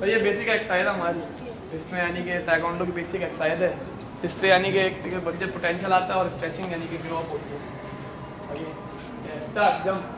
तो ये basic exercise है हमारी, इसमें यानी कि ताइक्वांडो की बेसिक एक्सरसाइज है, जिससे यानी कि एक बच्चे पोटेंशियल आता है और स्ट्रेचिंग यानी कि ग्रो अप होती है। Start jump,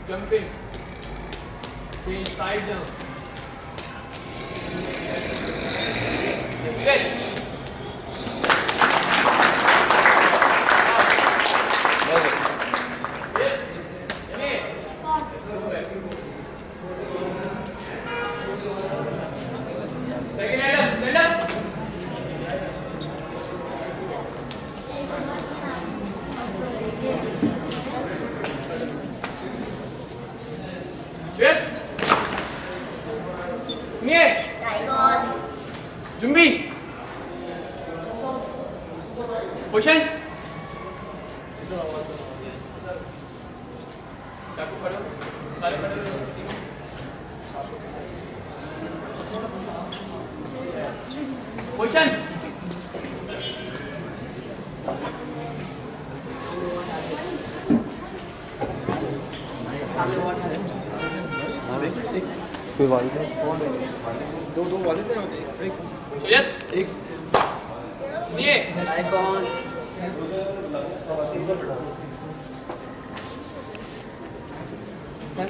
jumping, change side jump. Good. 준비 position चाकू खड़े हो सारे खड़े हो पोजीशन कोई वाली है दो वाले थे एक एक सुनिए आइकॉन सर